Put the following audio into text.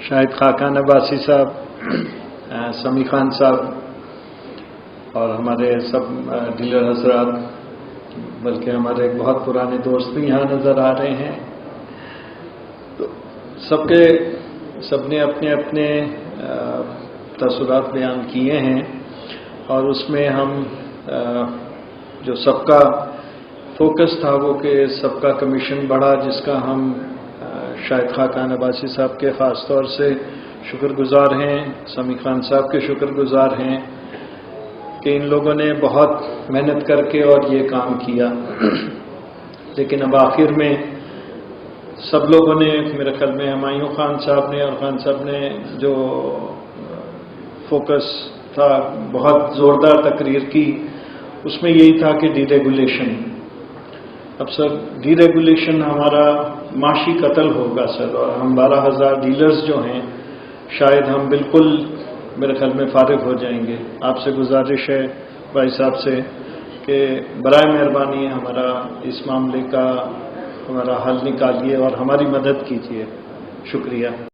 شاہد خاقان عباسی صاحب، سمی خان صاحب اور ہمارے سب ڈیلر حضرات، بلکہ ہمارے ایک بہت پرانے دوست بھی یہاں نظر آ رہے ہیں. تو سب نے اپنے اپنے تاثرات بیان کیے ہیں، اور اس میں ہم جو سب کا فوکس تھا وہ کہ سب کا کمیشن بڑھا، جس کا ہم شاہد خاقان عباسی صاحب کے خاص طور سے شکر گزار ہیں، سمی خان صاحب کے شکر گزار ہیں کہ ان لوگوں نے بہت محنت کر کے اور یہ کام کیا. لیکن اب آخر میں سب لوگوں نے، میرے خیال میں ہمایوں خان صاحب نے اور خان صاحب نے جو فوکس تھا، بہت زوردار تقریر کی. اس میں یہی تھا کہ ڈی ریگولیشن. اب سر ڈی ریگولیشن ہمارا معاشی قتل ہوگا سر، اور ہم 12,000 ڈیلرز جو ہیں شاید ہم بالکل میرے خیال میں فارغ ہو جائیں گے. آپ سے گزارش ہے بھائی صاحب سے کہ برائے مہربانی ہمارا اس معاملے کا ہمارا حل نکالیے اور ہماری مدد کیجیے. شکریہ.